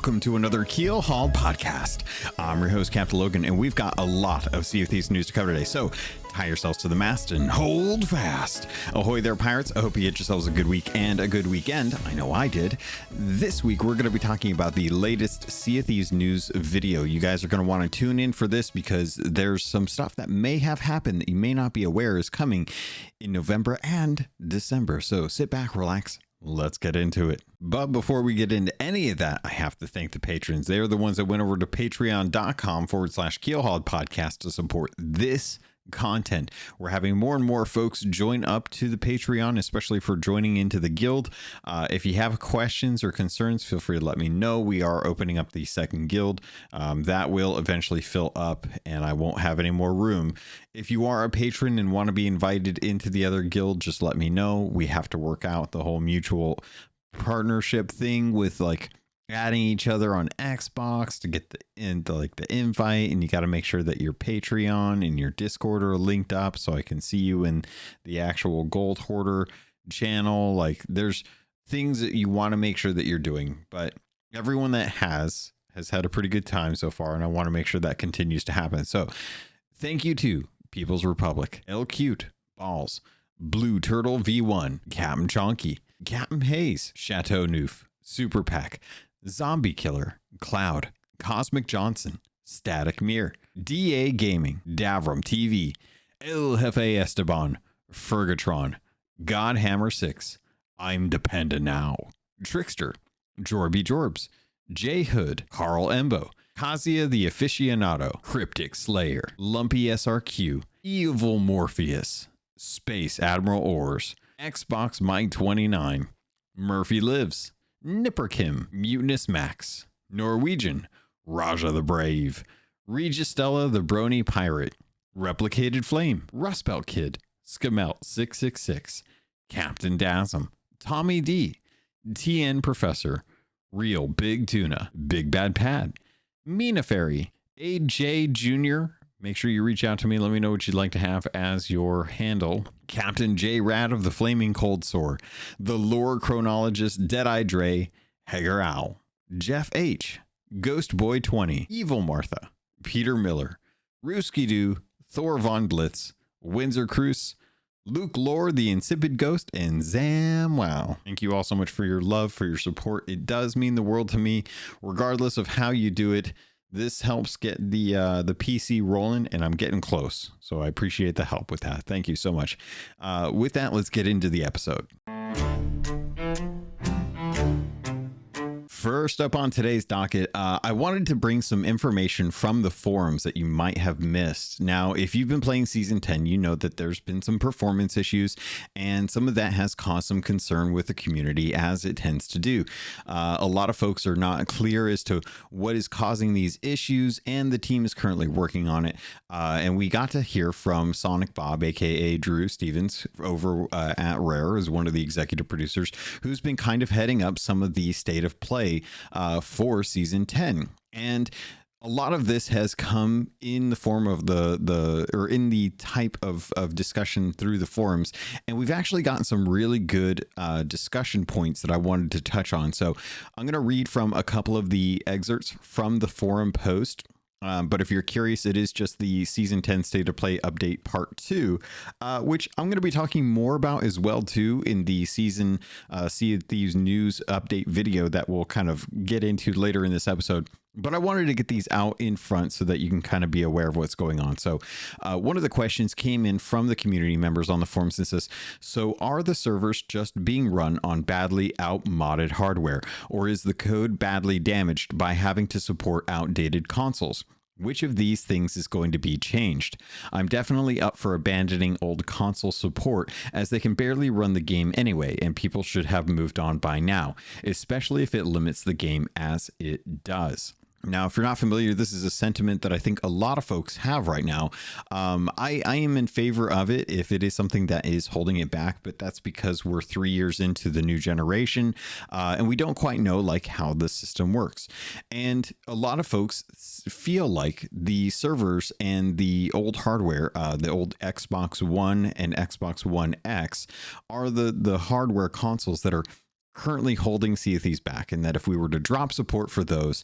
welcome to another Keelhauled podcast. I'm your host, CaptainLogun, and we've got a lot of Sea of Thieves news to cover today, so tie yourselves to the mast and hold fast. Ahoy there, pirates. I hope you had yourselves a good week and a good weekend. I know I did. This week, we're going to be talking about the latest Sea of Thieves news video. You guys are going to want to tune in for this because there's some stuff that may have happened that you may not be aware is coming in November and December. So sit back, relax. Let's get into it. But before we get into any of that, I have to thank the patrons. They're the ones that went over to patreon.com/Keelhauled podcast to support this content. We're having more and more folks join up to the Patreon, especially for joining into the guild. If you have questions or concerns, feel free to let me know. We are opening up the second guild. That will eventually fill up and I won't have any more room. If you are a patron and want to be invited into the other guild, just let me know. We have to work out the whole mutual partnership thing with like adding each other on Xbox to get the invite, and you got to make sure that your Patreon and your Discord are linked up so I can see you in the actual Gold Hoarder channel. Like there's things that you want to make sure that you're doing, but everyone that has had a pretty good time so far, and I want to make sure that continues to happen. So thank you to People's Republic, El Cute, Balls, Blue Turtle V1, Captain Chonky, Captain Hayes, Chateau Noof, Super Pack, Zombie Killer, Cloud, Cosmic Johnson, Static Mirror, DA Gaming, Davram TV, El Jefe Esteban, Fergatron, Godhammer 6, I'm Dependent Now, Trickster, Jorby Jorbs, J Hood, Carl Embo, Kazia the Aficionado, Cryptic Slayer, Lumpy SRQ, Evil Morpheus, Space Admiral Ors, Xbox Mike 29, Murphy Lives, Nipperkim, Mutinous Max, Norwegian, Raja the Brave, Registella the Brony Pirate, Replicated Flame, Rustbelt Kid, Skamelt 666, Captain Dasm, Tommy D, TN Professor, Real Big Tuna, Big Bad Pad, Mina Fairy, AJ Jr. Make sure you reach out to me. Let me know what you'd like to have as your handle. Captain J Rad of the Flaming Cold Sore, the Lore Chronologist, Deadeye Dre, Hager Owl, Jeff H, Ghost Boy 20, Evil Martha, Peter Miller, Rooski Doo, Thor Von Blitz, Windsor Cruz, Luke Lore, the Insipid Ghost, and Zam Wow. Thank you all so much for your love, for your support. It does mean the world to me, regardless of how you do it. This helps get the PC rolling, and I'm getting close. So I appreciate the help with that. Thank you so much. With that, let's get into the episode. First up on today's docket, I wanted to bring some information from the forums that you might have missed. Now, if you've been playing Season 10, you know that there's been some performance issues, and some of that has caused some concern with the community, as it tends to do. A lot of folks are not clear as to what is causing these issues, and the team is currently working on it. And we got to hear from Sonic Bob, aka Drew Stevens, over at Rare, as one of the executive producers, who's been kind of heading up some of the state of play for Season 10. And a lot of this has come in the form of in the type of discussion through the forums. And we've actually gotten some really good discussion points that I wanted to touch on. So I'm going to read from a couple of the excerpts from the forum post. But if you're curious, it is just the Season 10 State of Play Update Part 2, which I'm going to be talking more about as well, too, in the Season Sea of Thieves news update video that we'll kind of get into later in this episode. But I wanted to get these out in front so that you can kind of be aware of what's going on. So one of the questions came in from the community members on the forums and says, so are the servers just being run on badly outmodded hardware, or is the code badly damaged by having to support outdated consoles? Which of these things is going to be changed? I'm definitely up for abandoning old console support, as they can barely run the game anyway, and people should have moved on by now, especially if it limits the game as it does. Now, if you're not familiar, this is a sentiment that I think a lot of folks have right now. I am in favor of it if it is something that is holding it back, but that's because we're 3 years into the new generation and we don't quite know like how the system works. And a lot of folks feel like the servers and the old hardware, the old Xbox One and Xbox One X, are the hardware consoles that are currently holding Sea of Thieves back, and that if we were to drop support for those,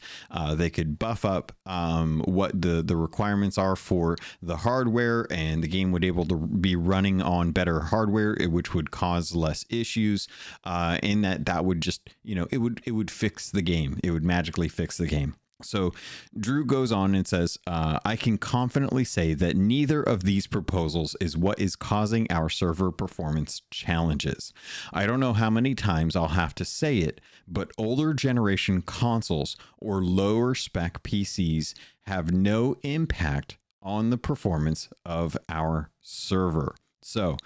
they could buff up what the requirements are for the hardware, and the game would able to be running on better hardware, which would cause less issues, and that would just, it would fix the game. It would magically fix the game. So Drew goes on and says, I can confidently say that neither of these proposals is what is causing our server performance challenges. I don't know how many times I'll have to say it, but older generation consoles or lower spec PCs have no impact on the performance of our server. So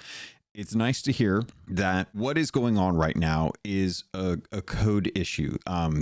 it's nice to hear that what is going on right now is a code issue.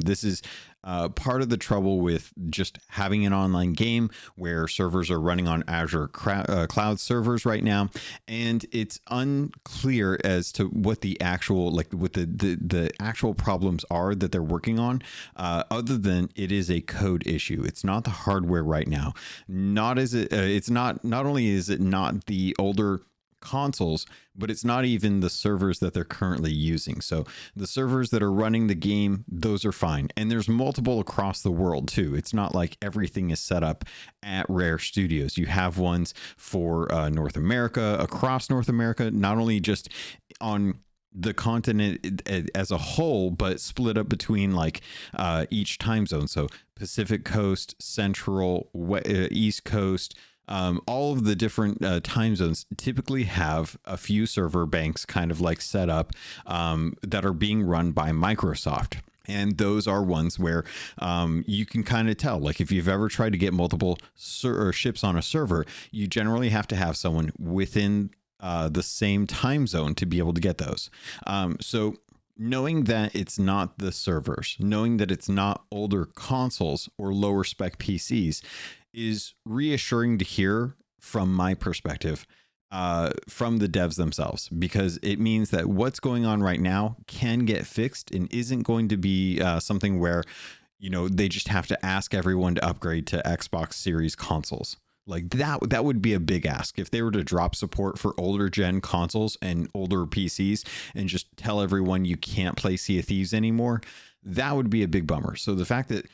This is part of the trouble with just having an online game where servers are running on Azure cloud servers right now, and it's unclear as to what the actual the actual problems are that they're working on, other than it is a code issue. It's not the hardware right now. Not only is it not the older consoles, but it's not even the servers that they're currently using. So the servers that are running the game, those are fine. And there's multiple across the world too. It's not like everything is set up at Rare Studios. You have ones for North America, across North America, not only just on the continent as a whole, but split up between each time zone. So Pacific Coast, Central, East Coast, all of the different time zones typically have a few server banks kind of set up that are being run by Microsoft. And those are ones where you can kind of tell, if you've ever tried to get multiple ships on a server, you generally have to have someone within the same time zone to be able to get those. So knowing that it's not the servers, knowing that it's not older consoles or lower spec PCs, is reassuring to hear from my perspective, from the devs themselves, because it means that what's going on right now can get fixed and isn't going to be something where, they just have to ask everyone to upgrade to Xbox Series consoles. That would be a big ask if they were to drop support for older gen consoles and older PCs and just tell everyone you can't play Sea of Thieves anymore. That would be a big bummer. So the fact that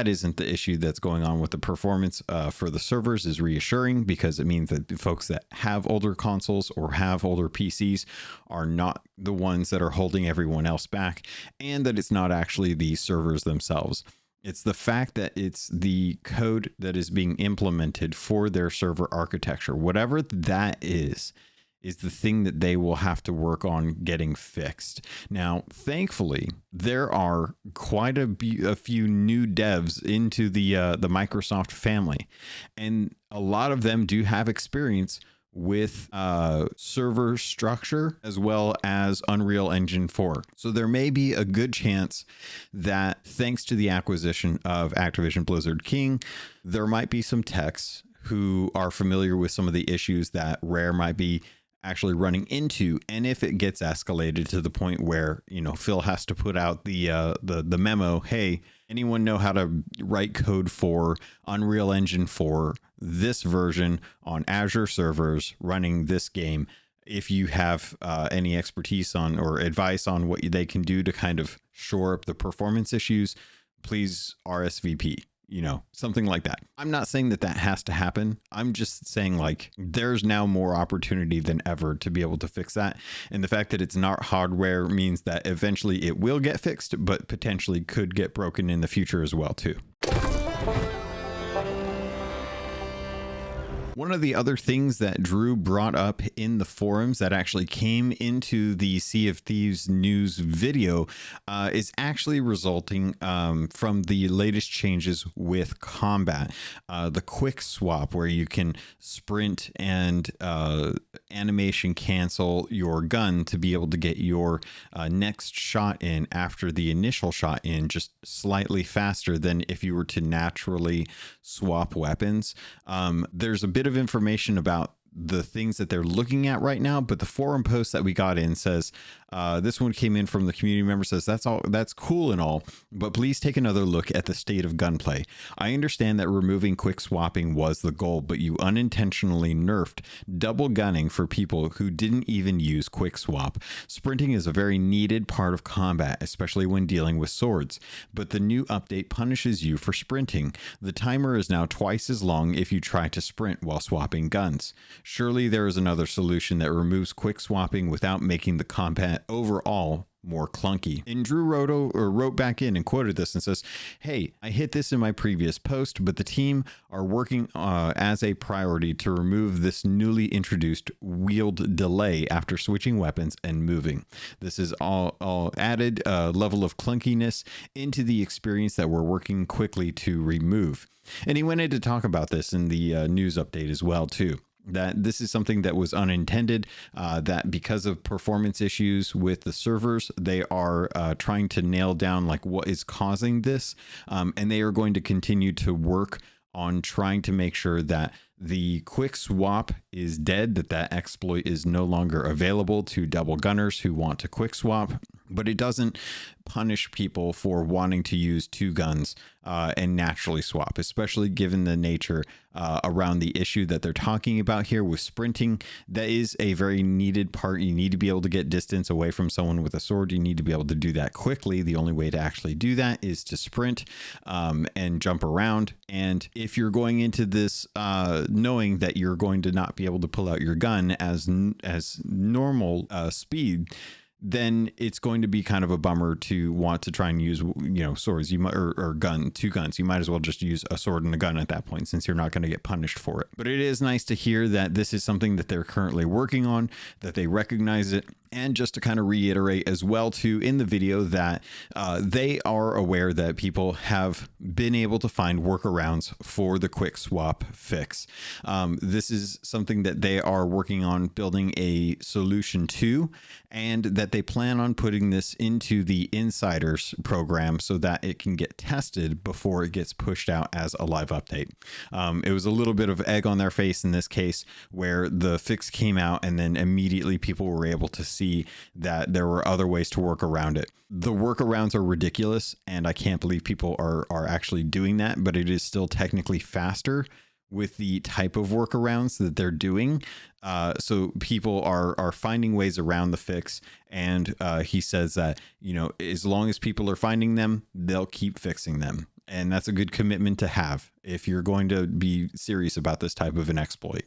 isn't the issue that's going on with the performance for the servers is reassuring, because it means that the folks that have older consoles or have older PCs are not the ones that are holding everyone else back, and that it's not actually the servers themselves. It's the fact that it's the code that is being implemented for their server architecture. Whatever that is the thing that they will have to work on getting fixed. Now, thankfully, there are quite a few new devs into the Microsoft family, and a lot of them do have experience with server structure as well as Unreal Engine 4. So there may be a good chance that thanks to the acquisition of Activision Blizzard King, there might be some techs who are familiar with some of the issues that Rare might be actually running into. And if it gets escalated to the point where, Phil has to put out the memo, hey, anyone know how to write code for Unreal Engine 4, this version on Azure servers running this game? If you have any expertise on or advice on what they can do to kind of shore up the performance issues, please RSVP. Something like that. I'm not saying that has to happen. I'm just saying there's now more opportunity than ever to be able to fix that. And the fact that it's not hardware means that eventually it will get fixed, but potentially could get broken in the future as well too. One of the other things that Drew brought up in the forums that actually came into the Sea of Thieves news video is actually resulting from the latest changes with combat. The quick swap, where you can sprint and animation cancel your gun to be able to get your next shot in after the initial shot in, just slightly faster than if you were to naturally swap weapons. There's a bit of information about the things that they're looking at right now, but the forum post that we got in says This one came in from the community member, says that's cool and all, but please take another look at the state of gunplay. I understand that removing quick swapping was the goal, but you unintentionally nerfed double gunning for people who didn't even use quick swap. Sprinting is a very needed part of combat, especially when dealing with swords, but the new update punishes you for sprinting. The timer is now twice as long if you try to sprint while swapping guns. Surely there is another solution that removes quick swapping without making the combat overall more clunky. And Drew wrote back in and quoted this and says, hey, I hit this in my previous post, but the team are working as a priority to remove this newly introduced wield delay after switching weapons and moving. This is all added level of clunkiness into the experience that we're working quickly to remove. And he went in to talk about this in the news update as well too, that this is something that was unintended, that because of performance issues with the servers, they are trying to nail down like what is causing this, and they are going to continue to work on trying to make sure that the quick swap is dead, that exploit is no longer available to double gunners who want to quick swap, but it doesn't punish people for wanting to use two guns and naturally swap, especially given the nature around the issue that they're talking about here with sprinting. That is a very needed part. You need to be able to get distance away from someone with a sword. You need to be able to do that quickly. The only way to actually do that is to sprint and jump around. And if you're going into this knowing that you're going to not be able to pull out your gun as normal speed, then it's going to be kind of a bummer to want to try and use, swords. You might, or two guns. You might as well just use a sword and a gun at that point, since you're not going to get punished for it. But it is nice to hear that this is something that they're currently working on, that they recognize it. And just to kind of reiterate as well too in the video that they are aware that people have been able to find workarounds for the quick swap fix. This is something that they are working on building a solution to, and that they plan on putting this into the insiders program so that it can get tested before it gets pushed out as a live update. It was a little bit of egg on their face in this case, where the fix came out and then immediately people were able to see that there were other ways to work around it. The workarounds are ridiculous, and I can't believe people are actually doing that, but it is still technically faster with the type of workarounds that they're doing. So people are finding ways around the fix. And he says that, as long as people are finding them, they'll keep fixing them. And that's a good commitment to have if you're going to be serious about this type of an exploit.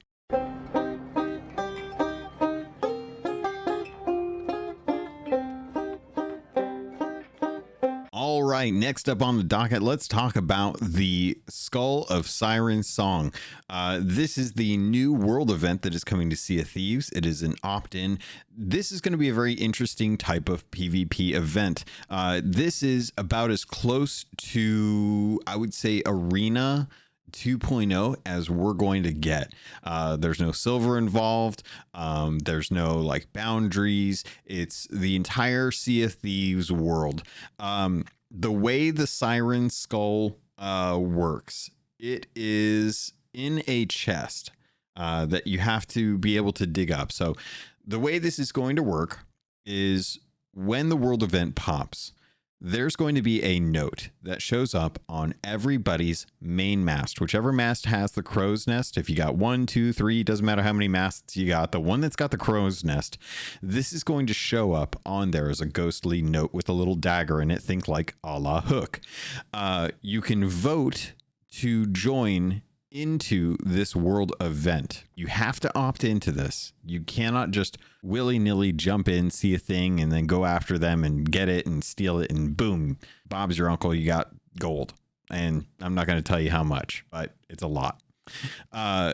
All right, next up on the docket, let's talk about the Skull of Siren song. This is the new world event that is coming to Sea of Thieves. It is an opt-in. This is going to be a very interesting type of PvP event. This is about as close to, I would say, Arena 2.0 as we're going to get. There's no silver involved. There's no like boundaries. It's the entire Sea of Thieves world. The way the Siren skull works, it is in a chest that you have to be able to dig up. So the way this is going to work is when the world event pops, there's going to be a note that shows up on everybody's main mast, whichever mast has the crow's nest. If you got 1, 2, 3, doesn't matter how many masts you got, the one that's got the crow's nest, this is going to show up on there as a ghostly note with a little dagger in it. Think like a la Hook. You can vote to join into this world event. You have to opt into this. You cannot just willy-nilly jump in, see a thing, and then go after them and get it and steal it, and boom, Bob's your uncle, you got gold. And I'm not going to tell you how much, but it's a lot.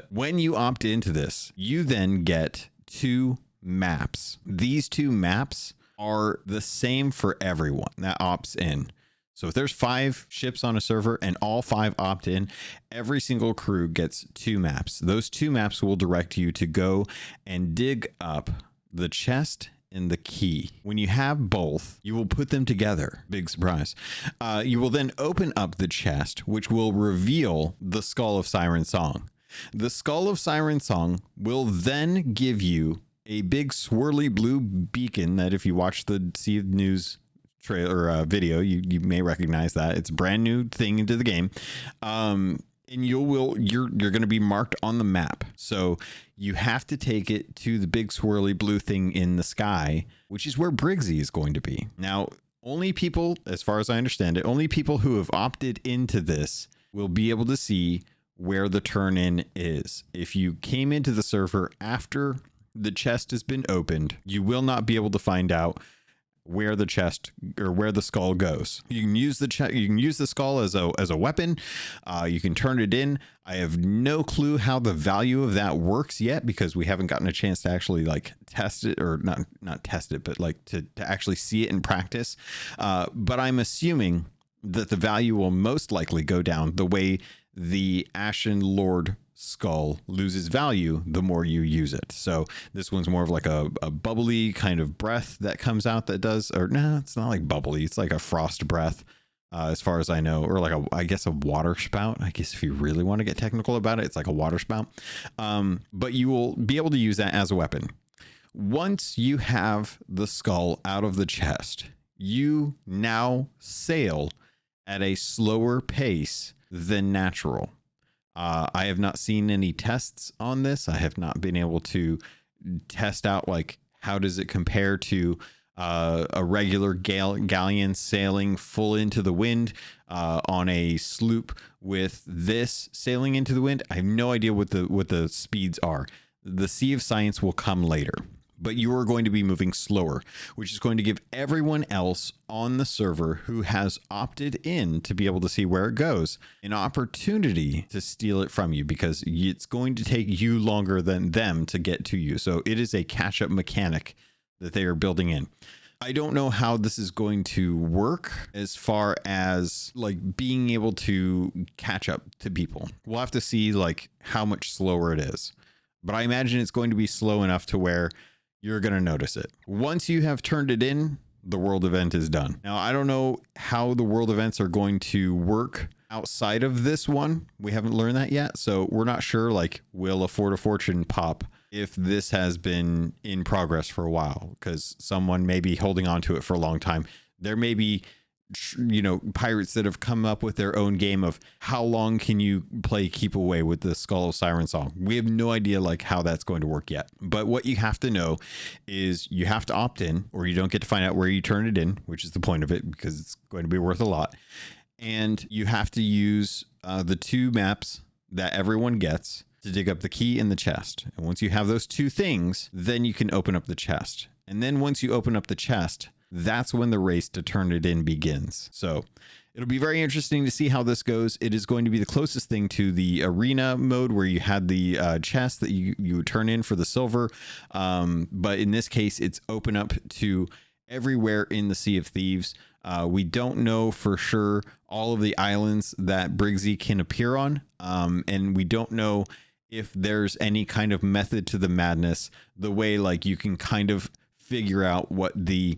When you opt into this, you then get 2 maps. These 2 maps are the same for everyone that opts in. So if there's 5 ships on a server and all 5 opt in, every single crew gets 2 maps. Those 2 maps will direct you to go and dig up the chest and the key. When you have both, you will put them together. Big surprise. You will then open up the chest, which will reveal the Skull of Siren Song. The Skull of Siren Song will then give you a big swirly blue beacon that if you watch the Sea of News trailer video, you may recognize that. It's a brand new thing into the game. And you're going to be marked on the map. So you have to take it to the big swirly blue thing in the sky, which is where Briggsy is going to be. Now, only people, as far as I understand it, only people who have opted into this will be able to see where the turn in is. If you came into the server after the chest has been opened, you will not be able to find out where the chest or where the skull goes. You can use the skull as a weapon. You can turn it in. I have no clue how the value of that works yet, because we haven't gotten a chance to actually like test it, or not test it, but like to actually see it in practice. But I'm assuming that the value will most likely go down the way the Ashen Lord skull loses value the more you use it. So this one's more of like a bubbly kind of breath that comes out that does, or no, it's not like bubbly. It's like a frost breath, as far as I know, or like I guess a water spout. I guess if you really want to get technical about it, it's like a water spout. But you will be able to use that as a weapon. Once you have the skull out of the chest, you now sail at a slower pace than natural. I have not seen any tests on this. I have not been able to test out like how does it compare to a regular galleon sailing full into the wind on a sloop with this sailing into the wind. I have no idea what the speeds are. The Sea of Science will come later, but you are going to be moving slower, which is going to give everyone else on the server who has opted in to be able to see where it goes an opportunity to steal it from you, because it's going to take you longer than them to get to you. So it is a catch-up mechanic that they are building in. I don't know how this is going to work as far as like being able to catch up to people. We'll have to see like how much slower it is, but I imagine it's going to be slow enough to where you're going to notice it. Once you have turned it in, the world event is done. Now, I don't know how the world events are going to work outside of this one. We haven't learned that yet. So we're not sure, like, will a Fort of Fortune pop if this has been in progress for a while? Because someone may be holding on to it for a long time. There may be, you know, pirates that have come up with their own game of how long can you play Keep Away with the Skull of Siren song. We have no idea like how that's going to work yet. But what you have to know is you have to opt in, or you don't get to find out where you turn it in, which is the point of it, because it's going to be worth a lot. And you have to use the two maps that everyone gets to dig up the key in the chest. And once you have those two things, then you can open up the chest. And then once you open up the chest, that's when the race to turn it in begins. So it'll be very interesting to see how this goes. It is going to be the closest thing to the arena mode where you had the chest that you would turn in for the silver. But in this case, it's open up to everywhere in the Sea of Thieves. We don't know for sure all of the islands that Briggsy can appear on. And we don't know if there's any kind of method to the madness, the way like you can kind of figure out what the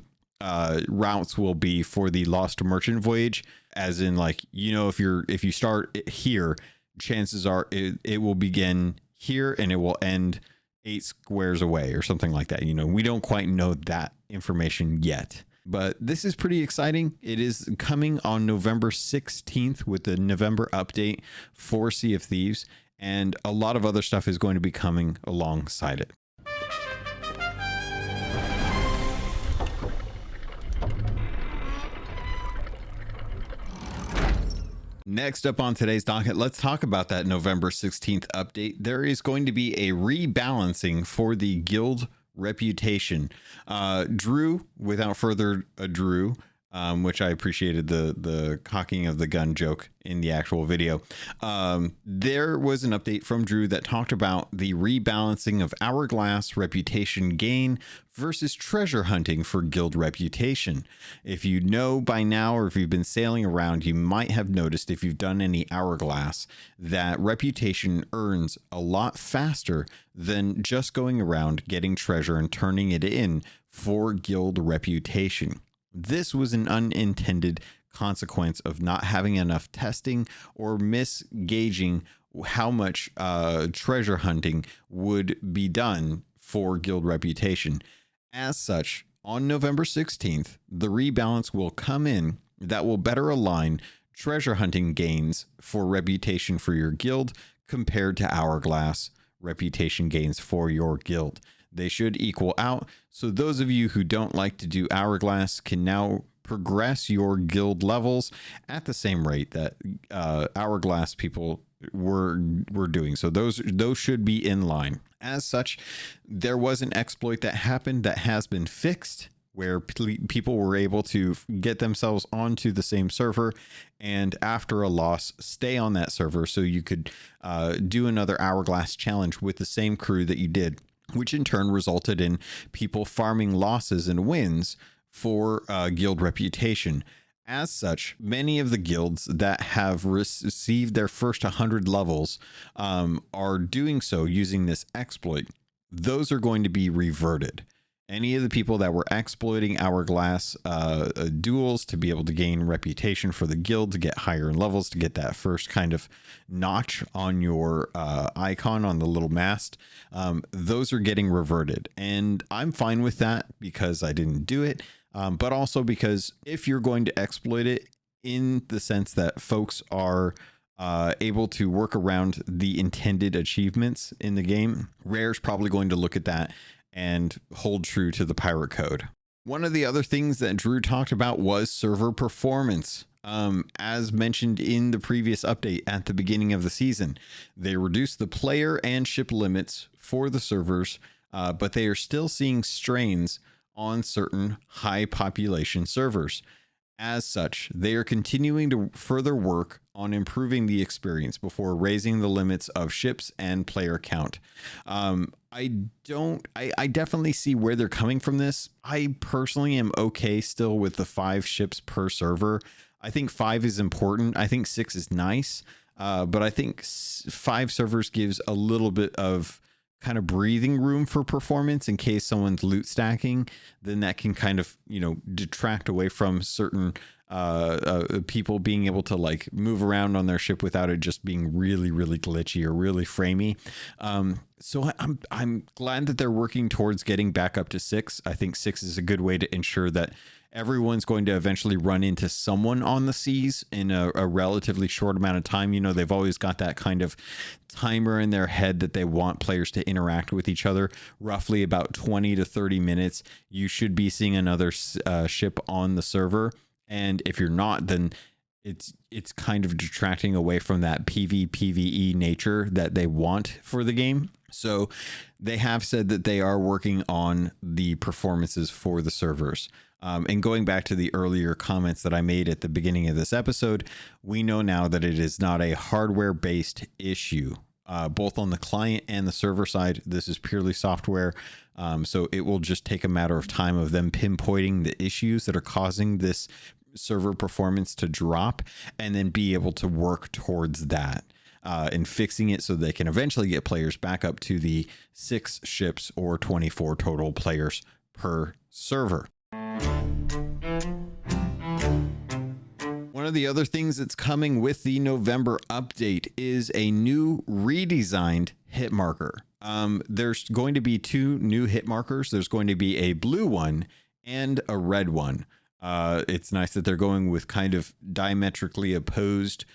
routes will be for the Lost Merchant voyage, as in like, you know, if you start here, chances are it will begin here and it will end 8 squares away or something like that. You know, we don't quite know that information yet, but this is pretty exciting. It is coming on November 16th with the November update for Sea of Thieves, and a lot of other stuff is going to be coming alongside it. Next up on today's docket, let's talk about that November 16th update. There is going to be a rebalancing for the guild reputation. Drew, without further ado, which I appreciated the cocking of the gun joke in the actual video. There was an update from Drew that talked about the rebalancing of hourglass reputation gain versus treasure hunting for guild reputation. If you know by now, or if you've been sailing around, you might have noticed, if you've done any hourglass, that reputation earns a lot faster than just going around getting treasure and turning it in for guild reputation. This was an unintended consequence of not having enough testing or misgauging how much treasure hunting would be done for guild reputation. As such, on November 16th, the rebalance will come in that will better align treasure hunting gains for reputation for your guild compared to hourglass reputation gains for your guild. They should equal out. So those of you who don't like to do hourglass can now progress your guild levels at the same rate that hourglass people were doing. So those should be in line. As such, there was an exploit that happened that has been fixed, where people were able to get themselves onto the same server and after a loss stay on that server, so you could do another hourglass challenge with the same crew that you did, which in turn resulted in people farming losses and wins for guild reputation. As such, many of the guilds that have received their first 100 levels are doing so using this exploit. Those are going to be reverted. Any of the people that were exploiting hourglass duels to be able to gain reputation for the guild, to get higher in levels, to get that first kind of notch on your icon on the little mast, those are getting reverted. And I'm fine with that because I didn't do it. But also because if you're going to exploit it in the sense that folks are able to work around the intended achievements in the game, Rare's probably going to look at that and hold true to the pirate code. One of the other things that Drew talked about was server performance. As mentioned in the previous update at the beginning of the season, they reduced the player and ship limits for the servers, but they are still seeing strains on certain high population servers. As such, they are continuing to further work on improving the experience before raising the limits of ships and player count. I definitely see where they're coming from this. I personally am okay still with the 5 ships per server. I think 5 is important. I think 6 is nice. But I think 5 servers gives a little bit of kind of breathing room for performance in case someone's loot stacking. Then that can kind of, detract away from certain people being able to like move around on their ship without it just being really, really glitchy or really framey. So I'm glad that they're working towards getting back up to 6. I think 6 is a good way to ensure that everyone's going to eventually run into someone on the seas in a relatively short amount of time. They've always got that kind of timer in their head that they want players to interact with each other. Roughly about 20 to 30 minutes, you should be seeing another ship on the server. And if you're not, then it's kind of detracting away from that PvE nature that they want for the game. So they have said that they are working on the performances for the servers. And going back to the earlier comments that I made at the beginning of this episode, we know now that it is not a hardware-based issue, both on the client and the server side. This is purely software. So it will just take a matter of time of them pinpointing the issues that are causing this server performance to drop, and then be able to work towards that and fixing it so they can eventually get players back up to the 6 ships or 24 total players per server. One of the other things that's coming with the November update is a new redesigned hit marker. There's going to be 2 new hit markers. There's going to be a blue one and a red one. It's nice that they're going with kind of diametrically opposed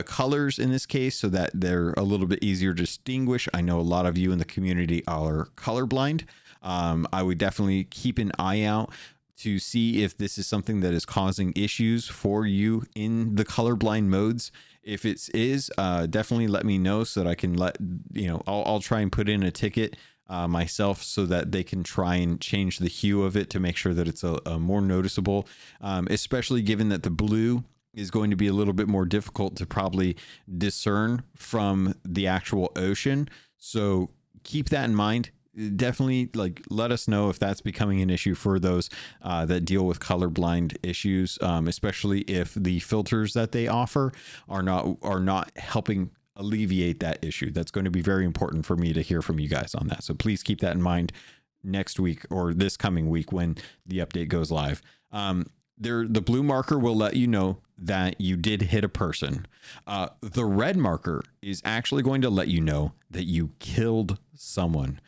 colors in this case, so that they're a little bit easier to distinguish. I know a lot of you in the community are colorblind. I would definitely keep an eye out to see if this is something that is causing issues for you in the colorblind modes. If it is, definitely let me know so that I can I'll try and put in a ticket myself so that they can try and change the hue of it to make sure that it's a more noticeable, especially given that the blue is going to be a little bit more difficult to probably discern from the actual ocean. So keep that in mind. Definitely let us know if that's becoming an issue for those that deal with colorblind issues, especially if the filters that they offer are not helping alleviate that issue. That's going to be very important for me to hear from you guys on that. So please keep that in mind next week or this coming week when the update goes live. The blue marker will let you know that you did hit a person. The red marker is actually going to let you know that you killed someone.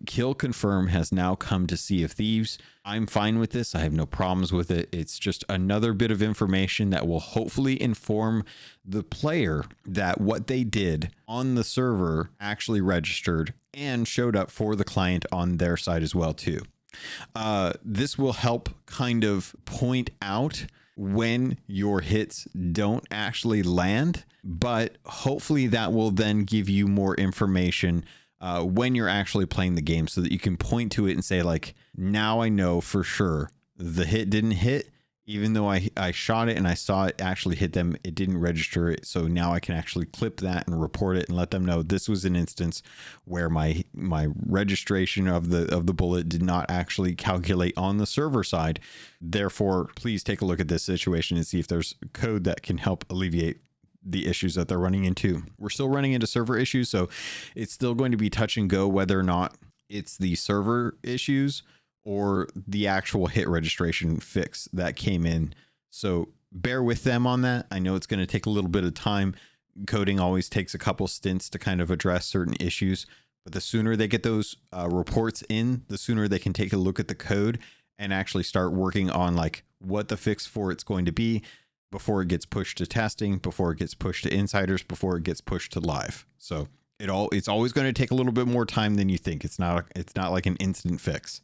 kill confirm has now come to Sea of Thieves. I'm fine with this. I have no problems with it. It's just another bit of information that will hopefully inform the player that what they did on the server actually registered and showed up for the client on their side as well too. This will help kind of point out when your hits don't actually land, but hopefully that will then give you more information when you're actually playing the game, so that you can point to it and say, like, now I know for sure the hit didn't hit, even though I shot it and I saw it actually hit them, it didn't register it. So now I can actually clip that and report it and let them know this was an instance where my registration of the bullet did not actually calculate on the server side. Therefore, please take a look at this situation and see if there's code that can help alleviate the issues that they're running into. We're still running into server issues, so it's still going to be touch and go whether or not it's the server issues or the actual hit registration fix that came in. So bear with them on that. I know it's going to take a little bit of time. Coding always takes a couple stints to kind of address certain issues, but the sooner they get those reports in, the sooner they can take a look at the code and actually start working on like what the fix for it's going to be before it gets pushed to testing, before it gets pushed to insiders, before it gets pushed to live. So it's always going to take a little bit more time than you think. It's not like an instant fix.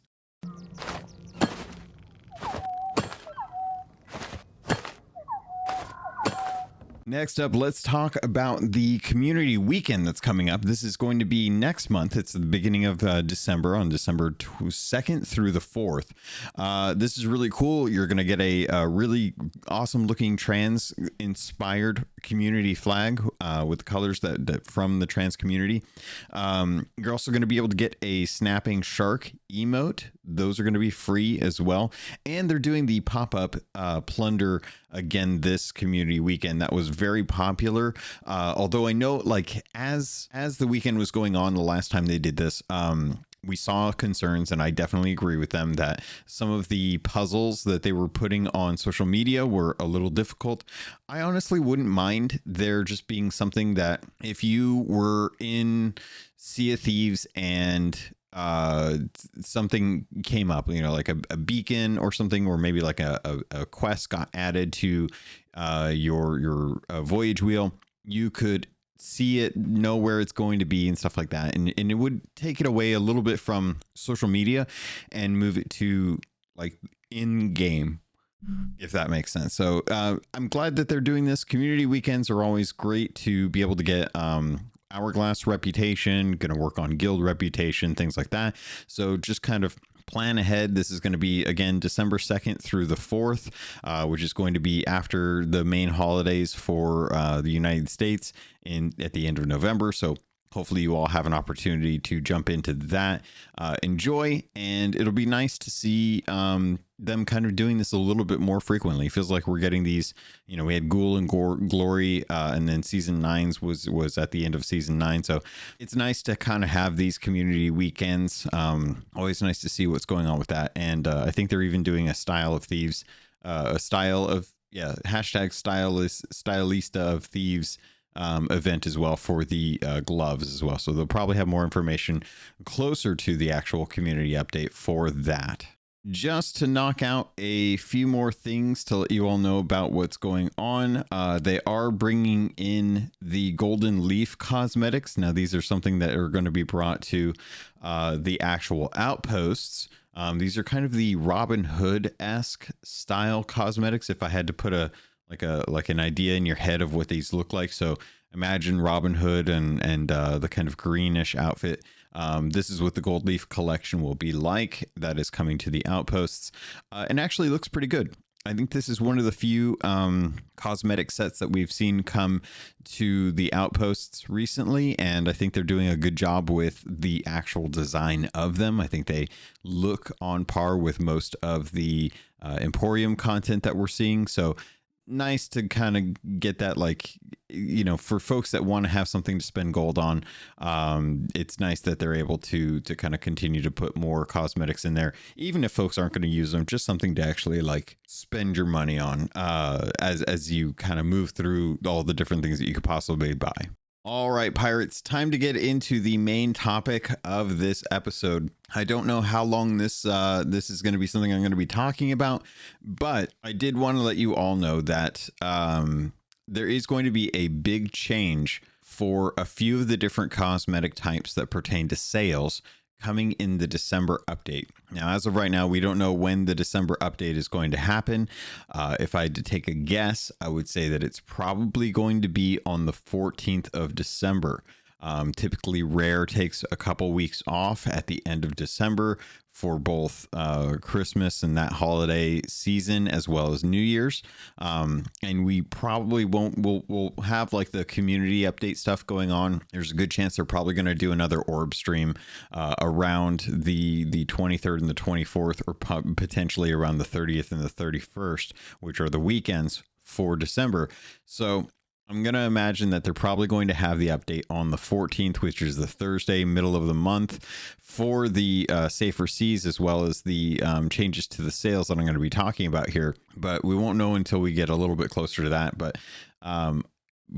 Next up, let's talk about the community weekend that's coming up. This is going to be next month. It's the beginning of December, on December 2nd through the 4th. This is really cool. You're going to get a really awesome looking trans inspired community flag with the colors that from the trans community. You're also going to be able to get a snapping shark emote. Those are going to be free as well. And they're doing the pop-up plunder again this community weekend. That was very popular. Although I know, like, as the weekend was going on the last time they did this, we saw concerns, and I definitely agree with them, that some of the puzzles that they were putting on social media were a little difficult. I honestly wouldn't mind there just being something that if you were in Sea of Thieves and something came up, you know, like a beacon or something, or maybe like a quest got added to your voyage wheel, you could see it, know where it's going to be and stuff like that, and it would take it away a little bit from social media and move it to like in game, if that makes sense. So I'm glad that they're doing this. Community weekends are always great to be able to get hourglass reputation, going to work on guild reputation, things like that. So just kind of plan ahead. This is going to be, again, December 2nd through the 4th, which is going to be after the main holidays for the United States at the end of November. So hopefully you all have an opportunity to jump into that, enjoy, and it'll be nice to see them kind of doing this a little bit more frequently. It feels like we're getting these, you know, we had Ghoul and Glory, and then season 9 was at the end of season 9. So it's nice to kind of have these community weekends. Always nice to see what's going on with that. And I think they're even doing a Style of Thieves, hashtag stylista of thieves event as well for the gloves as well. So they'll probably have more information closer to the actual community update for that. Just to knock out a few more things to let you all know about what's going on, they are bringing in the Golden Leaf cosmetics. Now, these are something that are going to be brought to the actual outposts. These are kind of the Robin Hood-esque style cosmetics, if I had to put like an idea in your head of what these look like. So imagine Robin Hood and the kind of greenish outfit. This is what the Gold Leaf collection will be like. That is coming to the outposts, and actually looks pretty good. I think this is one of the few cosmetic sets that we've seen come to the outposts recently, and I think they're doing a good job with the actual design of them. I think they look on par with most of the Emporium content that we're seeing. So nice to kind of get that, like, you know, for folks that want to have something to spend gold on. It's nice that they're able to kind of continue to put more cosmetics in there, even if folks aren't going to use them, just something to actually like spend your money on as you kind of move through all the different things that you could possibly buy. All right, pirates, time to get into the main topic of this episode. I don't know how long this is going to be something I'm going to be talking about, but I did want to let you all know that there is going to be a big change for a few of the different cosmetic types that pertain to sales coming in the December update. Now, as of right now, we don't know when the December update is going to happen. If I had to take a guess, I would say that it's probably going to be on the 14th of December. Typically, Rare takes a couple weeks off at the end of December for both Christmas and that holiday season, as well as New Year's. And we probably we'll have like the community update stuff going on. There's a good chance they're probably going to do another orb stream around the 23rd and the 24th, or potentially around the 30th and the 31st, which are the weekends for December. So I'm going to imagine that they're probably going to have the update on the 14th, which is the Thursday, middle of the month, for the safer seas, as well as the changes to the sales that I'm going to be talking about here. But we won't know until we get a little bit closer to that. But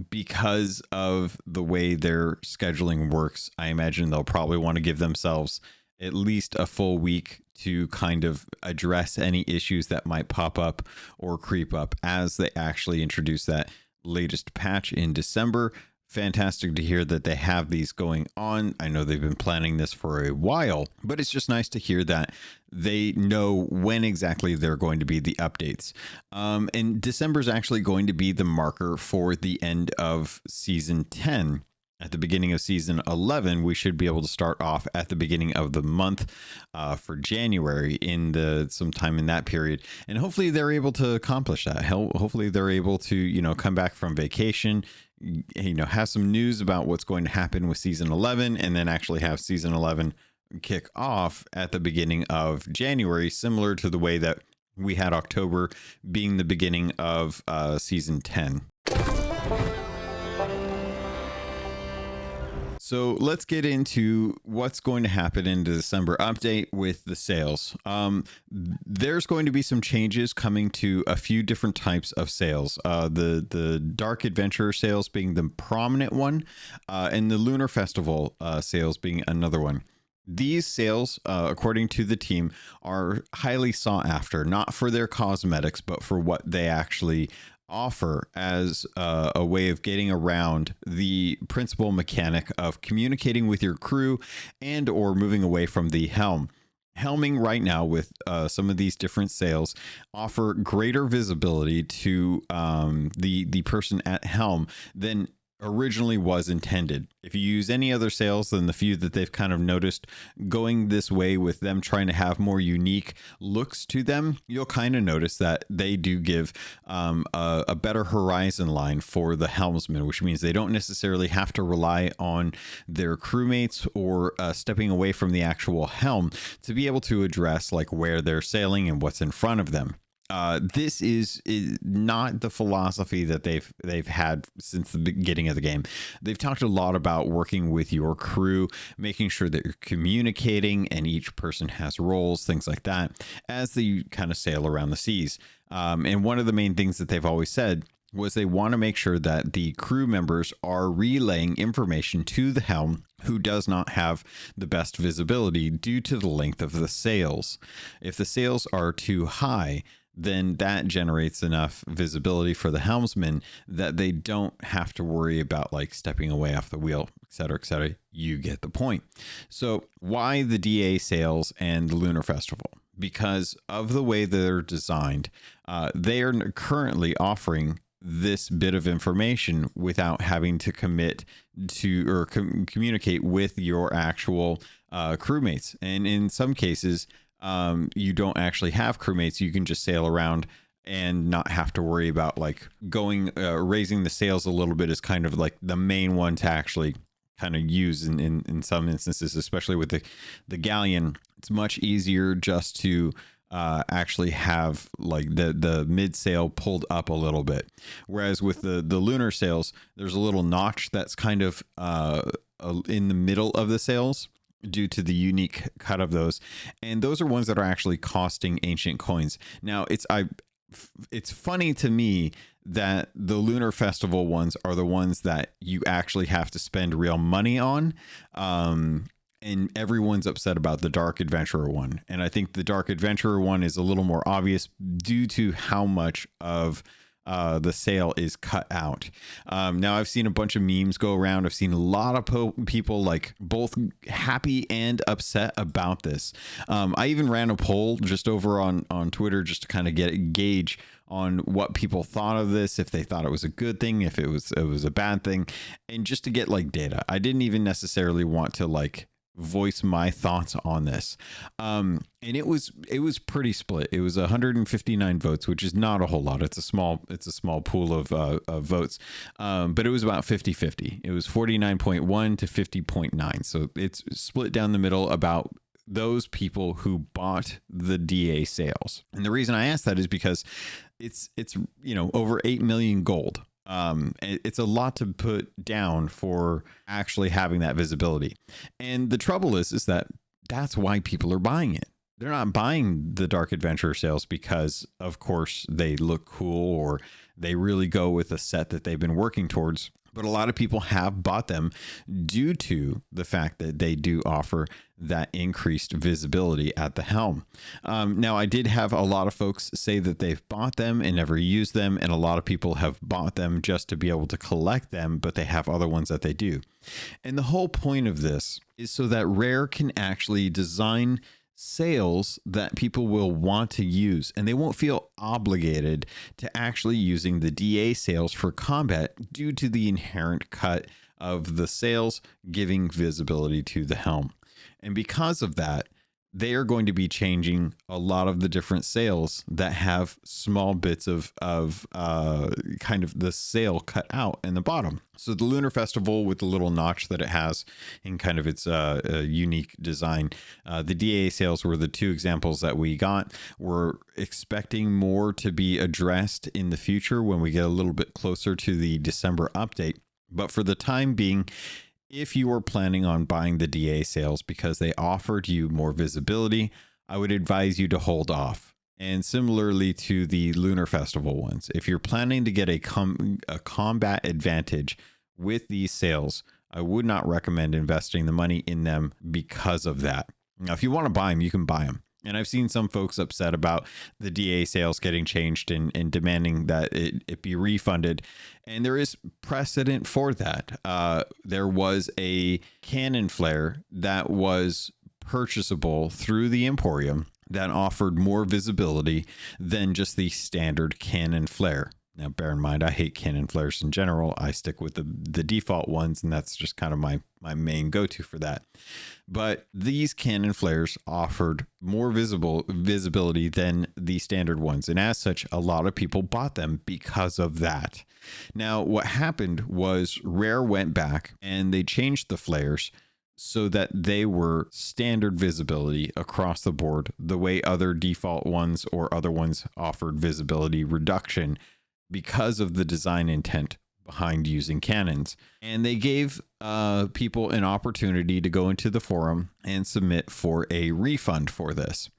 because of the way their scheduling works, I imagine they'll probably want to give themselves at least a full week to kind of address any issues that might pop up or creep up as they actually introduce that latest patch in December. Fantastic to hear that they have these going on. I know they've been planning this for a while, but it's just nice to hear that they know when exactly they're going to be the updates. And December is actually going to be the marker for the end of season 10. At the beginning of season 11, we should be able to start off at the beginning of the month for January, in sometime in that period. And hopefully they're able to accomplish that. Hopefully they're able to, come back from vacation, have some news about what's going to happen with season 11, and then actually have season 11 kick off at the beginning of January, similar to the way that we had October being the beginning of season 10. So let's get into what's going to happen in the December update with the sales. There's going to be some changes coming to a few different types of sales. The Dark Adventurer sales being the prominent one, and the Lunar Festival sales being another one. These sales, according to the team, are highly sought after, not for their cosmetics, but for what they actually offer as a way of getting around the principal mechanic of communicating with your crew and or moving away from the helm. Helming right now with some of these different sales offer greater visibility to the person at helm than originally was intended. If you use any other sales than the few that they've kind of noticed going this way with them trying to have more unique looks to them, you'll kind of notice that they do give a better horizon line for the helmsman, which means they don't necessarily have to rely on their crewmates or stepping away from the actual helm to be able to address like where they're sailing and what's in front of them. This is not the philosophy that they've had since the beginning of the game. They've talked a lot about working with your crew, making sure that you're communicating and each person has roles, things like that, as they kind of sail around the seas. And one of the main things that they've always said was they want to make sure that the crew members are relaying information to the helm who does not have the best visibility due to the length of the sails. If the sails are too high, then that generates enough visibility for the helmsman that they don't have to worry about like stepping away off the wheel, et cetera, et cetera. You get the point. So why the DA sails and the Lunar Festival? Because of the way they're designed, they are currently offering this bit of information without having to commit to or communicate with your actual crewmates. And in some cases, you don't actually have crewmates. You can just sail around and not have to worry about like going raising the sails a little bit is kind of like the main one to actually kind of use in some instances, especially with the galleon. It's much easier just to actually have like the mid sail pulled up a little bit, whereas with the lunar sails, there's a little notch that's kind of in the middle of the sails due to the unique cut of those, and those are ones that are actually costing ancient coins. Now it's funny to me that the Lunar Festival ones are the ones that you actually have to spend real money on. And everyone's upset about the Dark Adventurer one. And I think the Dark Adventurer one is a little more obvious due to how much of the sale is cut out. Now I've seen a bunch of memes go around. I've seen a lot of people like both happy and upset about this. I even ran a poll just over on Twitter just to kind of get a gauge on what people thought of this, if they thought it was a good thing, if it was a bad thing, and just to get like data. I didn't even necessarily want to like voice my thoughts on this. And it was pretty split. It was 159 votes, which is not a whole lot. It's a small pool of votes. But it was about 50-50. It was 49.1 to 50.9. So it's split down the middle about those people who bought the DA sales. And the reason I asked that is because it's over 8 million gold. It's a lot to put down for actually having that visibility. And the trouble is that that's why people are buying it. They're not buying the Dark Adventure sales because, of course, they look cool or they really go with a set that they've been working towards. But a lot of people have bought them due to the fact that they do offer that increased visibility at the helm. Now, I did have a lot of folks say that they've bought them and never used them. And a lot of people have bought them just to be able to collect them, but they have other ones that they do. And the whole point of this is so that Rare can actually design sales that people will want to use, and they won't feel obligated to actually using the DA sales for combat due to the inherent cut of the sales giving visibility to the helm. And because of that, they are going to be changing a lot of the different sales that have small bits of kind of the sail cut out in the bottom. So the Lunar Festival with the little notch that it has in kind of its unique design. The DA sails were the two examples that we got. We're expecting more to be addressed in the future when we get a little bit closer to the December update. But for the time being, if you are planning on buying the DA sales because they offered you more visibility, I would advise you to hold off. And similarly to the Lunar Festival ones, if you're planning to get a combat advantage with these sales, I would not recommend investing the money in them because of that. Now, if you want to buy them, you can buy them. And I've seen some folks upset about the DA sales getting changed and demanding that it be refunded. And there is precedent for that. There was a Canon Flare that was purchasable through the Emporium that offered more visibility than just the standard Canon Flare. Now, bear in mind, I hate Canon Flares in general. I stick with the default ones, and that's just kind of my main go-to for that. But these Canon Flares offered more visibility than the standard ones. And as such, a lot of people bought them because of that. Now, what happened was Rare went back and they changed the flares so that they were standard visibility across the board, the way other default ones or other ones offered visibility reduction because of the design intent behind using cannons. And they gave people an opportunity to go into the forum and submit for a refund for this.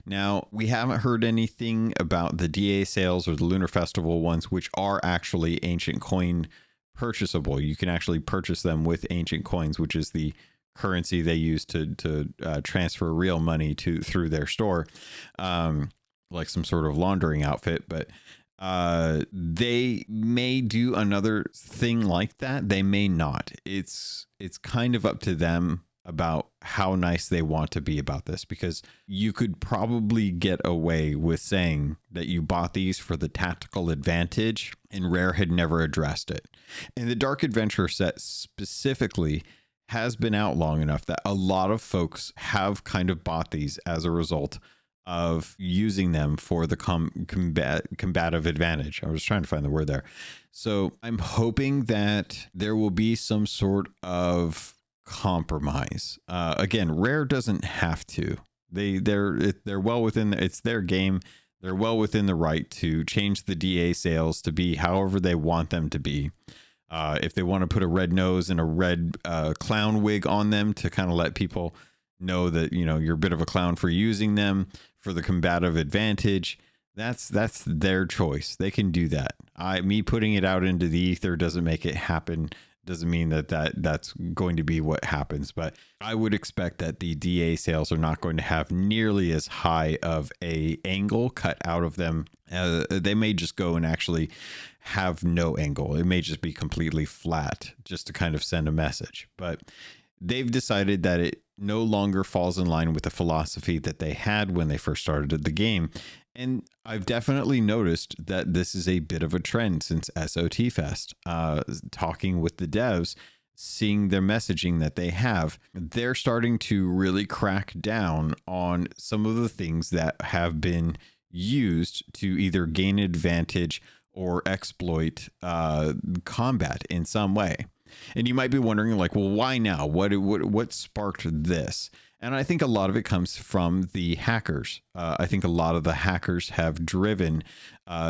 Now, we haven't heard anything about the DA sales or the Lunar Festival ones, which are actually ancient coin purchasable. You can actually purchase them with ancient coins, which is the currency they use to transfer real money through their store, like some sort of laundering outfit. But they may do another thing like that. They may not. It's kind of up to them about how nice they want to be about this, because you could probably get away with saying that you bought these for the tactical advantage and Rare had never addressed it. And the Dark Adventure set specifically has been out long enough that a lot of folks have kind of bought these as a result of using them for the combative advantage. I was trying to find the word there. So I'm hoping that there will be some sort of compromise. Again, Rare doesn't have to. They're well within it's their game. They're well within the right to change the DA sales to be however they want them to be. If they want to put a red nose and a red clown wig on them to kind of let people know that, you know, you're a bit of a clown for using them for the combative advantage, That's their choice. They can do that. Me putting it out into the ether doesn't make it happen. Doesn't mean that's going to be what happens. But I would expect that the DA sales are not going to have nearly as high of a angle cut out of them. They may just go and actually have no angle. It may just be completely flat, just to kind of send a message. But they've decided that it no longer falls in line with the philosophy that they had when they first started the game. And I've definitely noticed that this is a bit of a trend since SOT Fest. Talking with the devs, seeing their messaging that they have, they're starting to really crack down on some of the things that have been used to either gain advantage or exploit combat in some way. And you might be wondering, like, well, why now? What sparked this? And I think a lot of it comes from the hackers. I think a lot of the hackers have driven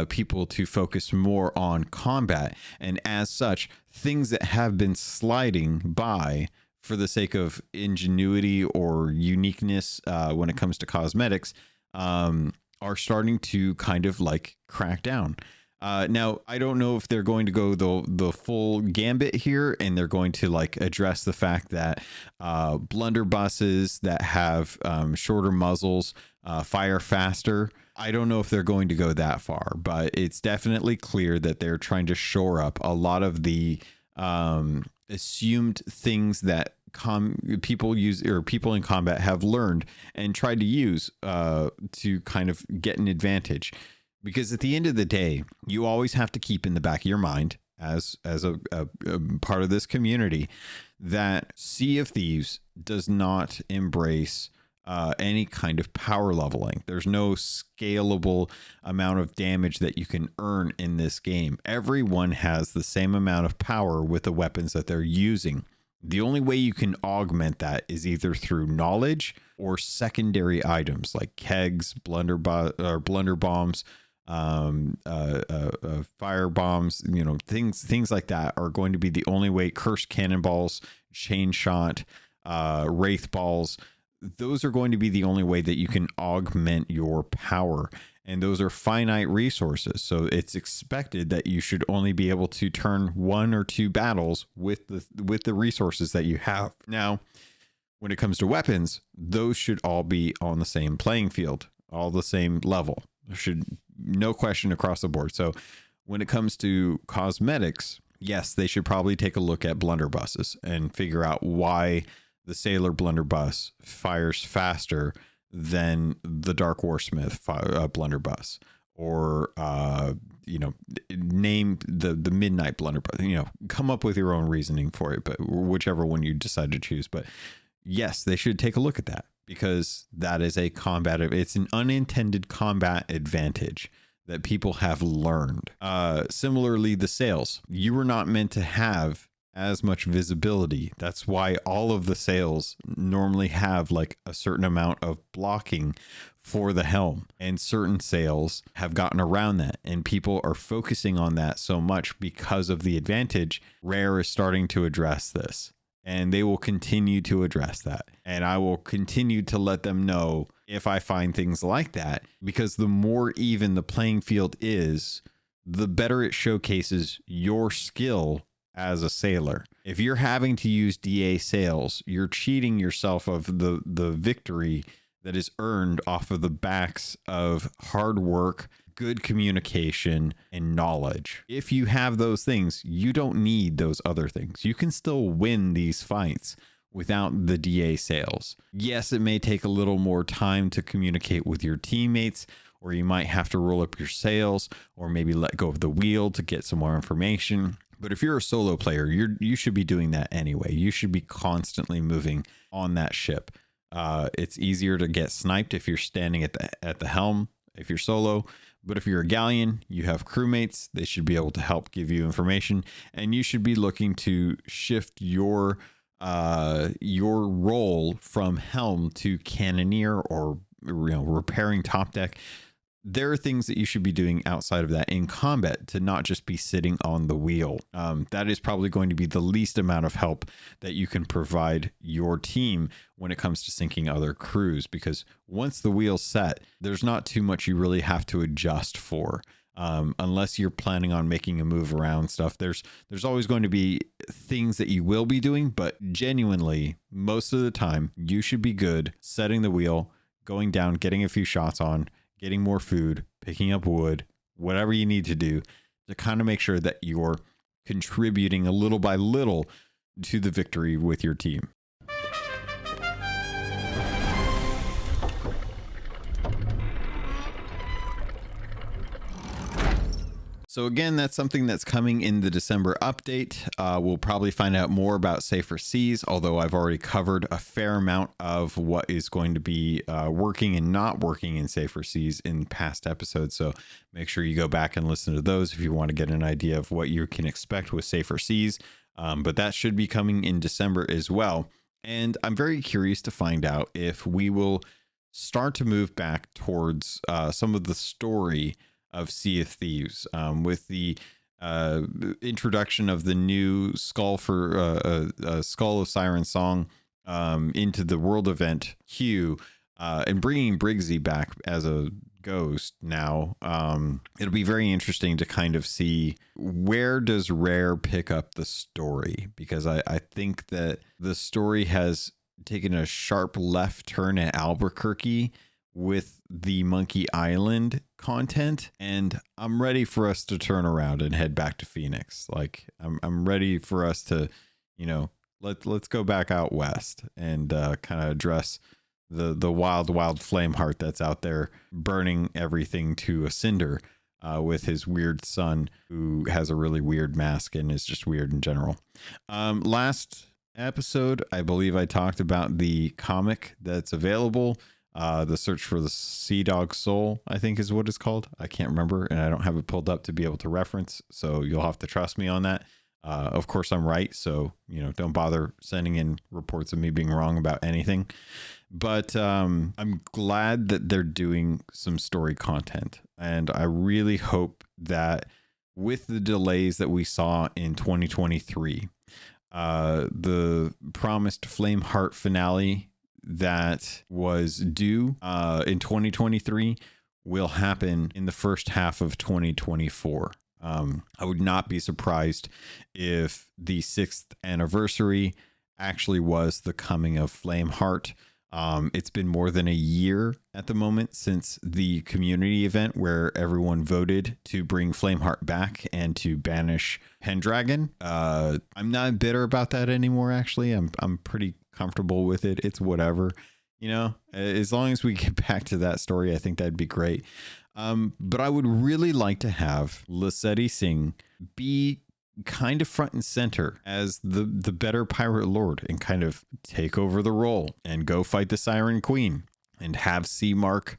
people to focus more on combat. And as such, things that have been sliding by for the sake of ingenuity or uniqueness when it comes to cosmetics are starting to kind of like crack down. Now, I don't know if they're going to go the full gambit here, and they're going to like address the fact that blunderbusses that have shorter muzzles fire faster. I don't know if they're going to go that far, but it's definitely clear that they're trying to shore up a lot of the assumed things that people use, or people in combat have learned and tried to use to kind of get an advantage. Because at the end of the day, you always have to keep in the back of your mind as a part of this community that Sea of Thieves does not embrace any kind of power leveling. There's no scalable amount of damage that you can earn in this game. Everyone has the same amount of power with the weapons that they're using. The only way you can augment that is either through knowledge or secondary items like kegs, blunder bombs, fire bombs, things like that are going to be the only way. Cursed cannonballs, chain shot, wraith balls, those are going to be the only way that you can augment your power, and those are finite resources. So it's expected that you should only be able to turn 1 or 2 battles with the resources that you have. Now, when it comes to weapons, those should all be on the same playing field, all the same level. Should no question across the board. So when it comes to cosmetics, yes, they should probably take a look at blunderbusses and figure out why the Sailor blunderbuss fires faster than the Dark Warsmith blunderbuss, or name the Midnight blunderbuss. Come up with your own reasoning for it, but whichever one you decide to choose. But yes, they should take a look at that, because that is it's an unintended combat advantage that people have learned. Similarly, the sails, you were not meant to have as much visibility. That's why all of the sails normally have like a certain amount of blocking for the helm, and certain sails have gotten around that, and people are focusing on that so much because of the advantage. Rare is starting to address this, and they will continue to address that. And I will continue to let them know if I find things like that, because the more even the playing field is, the better it showcases your skill as a sailor. If you're having to use DA sails, you're cheating yourself of the victory that is earned off of the backs of hard work, good communication, and knowledge. If you have those things, you don't need those other things. You can still win these fights without the DA sails. Yes, it may take a little more time to communicate with your teammates, or you might have to roll up your sails, or maybe let go of the wheel to get some more information. But if you're a solo player, you should be doing that anyway. You should be constantly moving on that ship. It's easier to get sniped if you're standing at the helm, if you're solo. But if you're a galleon, you have crewmates. They should be able to help give you information, and you should be looking to shift your role from helm to cannoneer, or repairing top deck. there are things that you should be doing outside of that in combat to not just be sitting on the wheel. That is probably going to be the least amount of help that you can provide your team when it comes to syncing other crews, because once the wheel's set, there's not too much you really have to adjust for. Unless you're planning on making a move around stuff, there's always going to be things that you will be doing, but genuinely, most of the time, you should be good setting the wheel, going down, getting a few shots on, getting more food, picking up wood, whatever you need to do to kind of make sure that you're contributing a little by little to the victory with your team. So again, that's something that's coming in the December update. We'll probably find out more about Safer Seas, although I've already covered a fair amount of what is going to be working and not working in Safer Seas in past episodes. So make sure you go back and listen to those if you want to get an idea of what you can expect with Safer Seas. But that should be coming in December as well. And I'm very curious to find out if we will start to move back towards some of the story of Sea of Thieves, with the introduction of the new Skull of Siren song into the world event queue, and bringing Briggsy back as a ghost now. It'll be very interesting to kind of see where does Rare pick up the story, because I think that the story has taken a sharp left turn at Albuquerque with the Monkey Island content, and I'm ready for us to turn around and head back to Phoenix. Like I'm ready for us to, let's go back out west and kind of address the wild flame heart that's out there burning everything to a cinder, with his weird son who has a really weird mask and is just weird in general. Last episode, I believe I talked about the comic that's available. The Search for the Sea Dog Soul, I think is what it's called. I can't remember, and I don't have it pulled up to be able to reference, so you'll have to trust me on that. Of course, I'm right, so don't bother sending in reports of me being wrong about anything. But I'm glad that they're doing some story content, and I really hope that with the delays that we saw in 2023, the promised Flameheart finale that was due in 2023 will happen in the first half of 2024. I would not be surprised if the 6th anniversary actually was the coming of Flameheart. It's been more than a year at the moment since the community event where everyone voted to bring Flameheart back and to banish Pendragon. I'm not bitter about that anymore, actually. I'm pretty comfortable with it. It's whatever, as long as we get back to that story, I think that'd be great. But I would really like to have Lassetti Singh be kind of front and center as the better pirate lord and kind of take over the role and go fight the Siren Queen, and have C-Mark,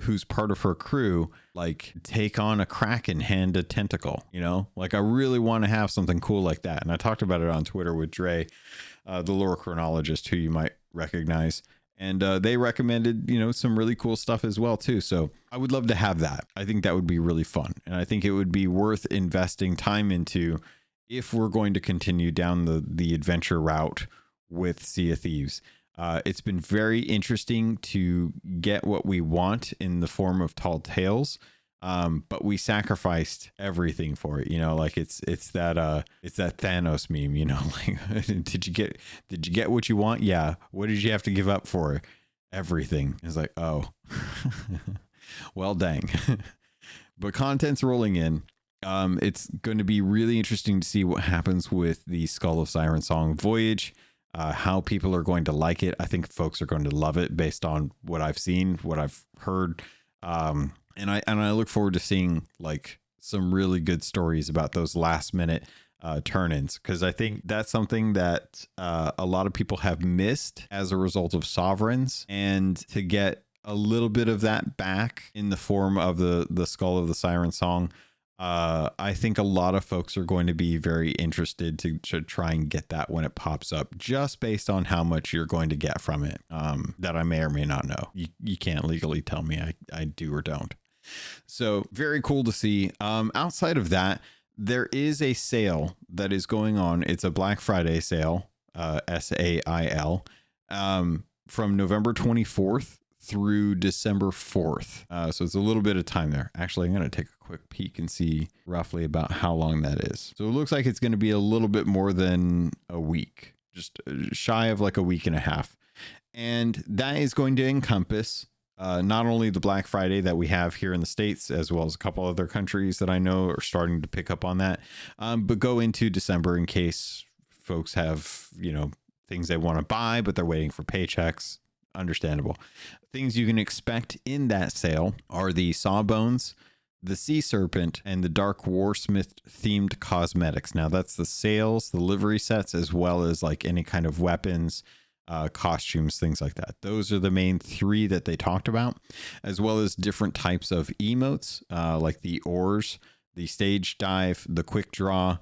who's part of her crew, like take on a Kraken hand a tentacle, like I really want to have something cool like that. And I talked about it on Twitter with Dre, the lore chronologist, who you might recognize, and they recommended some really cool stuff as well too. So I would love to have that. I think that would be really fun, and I think it would be worth investing time into if we're going to continue down the adventure route with Sea of Thieves. It's been very interesting to get what we want in the form of Tall Tales, but we sacrificed everything for it. Like it's that Thanos meme. Like did you get what you want? Yeah. What did you have to give up for it? Everything. It's like, oh, well, dang. But content's rolling in. It's going to be really interesting to see what happens with the Skull of Siren song voyage. How people are going to like it. I think folks are going to love it based on what I've seen, what I've heard. And I look forward to seeing like some really good stories about those last minute turn-ins, because I think that's something that a lot of people have missed as a result of Sovereigns, and to get a little bit of that back in the form of the Skull of the Siren song I think a lot of folks are going to be very interested to try and get that when it pops up, just based on how much you're going to get from it. That I may or may not know. You can't legally tell me I do or don't. So very cool to see. Outside of that, there is a sale that is going on. It's a Black Friday sale, SAIL, from November 24th through December 4th. So it's a little bit of time there. Actually, I'm going to take a quick peek and see roughly about how long that is. So it looks like it's going to be a little bit more than a week, just shy of like a week and a half. And that is going to encompass not only the Black Friday that we have here in the States, as well as a couple other countries that I know are starting to pick up on that, but go into December in case folks have, things they want to buy, but they're waiting for paychecks. Understandable. Things you can expect in that sale are the Sawbones, the Sea Serpent, and the Dark Warsmith themed cosmetics. Now that's the sales, the livery sets, as well as like any kind of weapons, costumes, things like that. Those are the main three that they talked about, as well as different types of emotes, like the oars, the stage dive, the quick draw,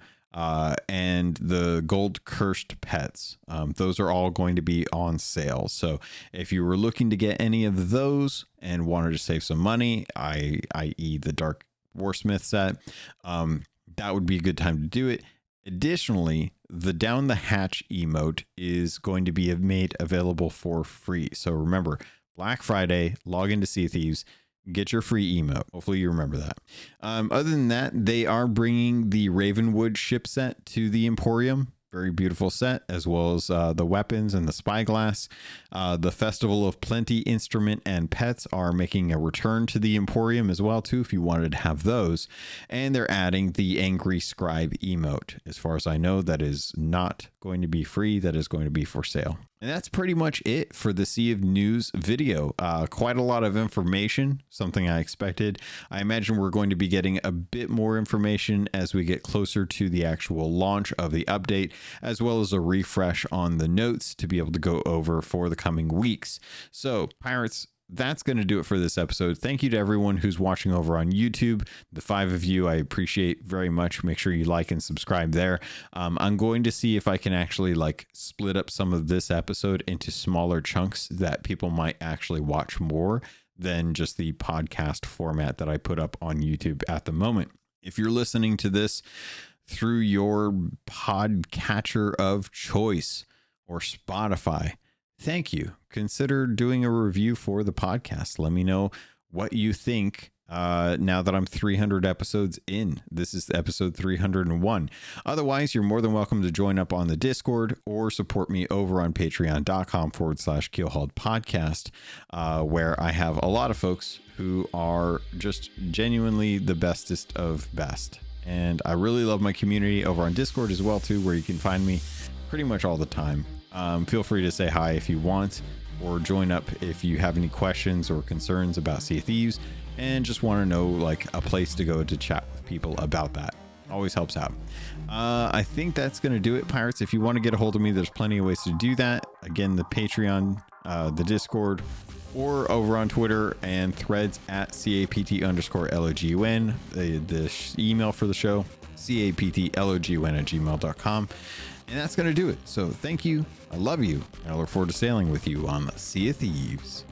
and the gold cursed pets. Those are all going to be on sale. So if you were looking to get any of those and wanted to save some money, i.e. the Dark Warsmith set, that would be a good time to do it. Additionally, the Down the Hatch emote is going to be made available for free. So remember, Black Friday, log into Sea Thieves, get your free emote. Hopefully you remember that. Other than that, they are bringing the Ravenwood ship set to the Emporium. Very beautiful set, as well as the weapons and the spyglass. The Festival of Plenty instrument and pets are making a return to the Emporium as well too, if you wanted to have those. And they're adding the Angry Scribe emote. As far as I know, that is not going to be free. That is going to be for sale. And that's pretty much it for the Sea of News video. Quite a lot of information, something I expected. I imagine we're going to be getting a bit more information as we get closer to the actual launch of the update, as well as a refresh on the notes to be able to go over for the coming weeks. So, Pirates, that's going to do it for this episode. Thank you to everyone who's watching over on YouTube. The 5 of you, I appreciate very much. Make sure you like and subscribe there. I'm going to see if I can actually split up some of this episode into smaller chunks that people might actually watch more than just the podcast format that I put up on YouTube at the moment. If you're listening to this through your podcatcher of choice or Spotify, thank you. Consider doing a review for the podcast. Let me know what you think now that I'm 300 episodes in. This is episode 301. Otherwise, you're more than welcome to join up on the Discord or support me over on patreon.com/Keelhauled podcast, where I have a lot of folks who are just genuinely the bestest of best. And I really love my community over on Discord as well too, where you can find me pretty much all the time. Feel free to say hi if you want, or join up if you have any questions or concerns about Sea of Thieves and just want to know a place to go to chat with people about that. Always helps out. I think that's going to do it, Pirates. If you want to get a hold of me, there's plenty of ways to do that. Again, the Patreon, the Discord, or over on Twitter and threads at CAPT_LOGUN. The email for the show, CAPTLOGUN@gmail.com. And that's going to do it. So thank you. I love you. And I look forward to sailing with you on the Sea of Thieves.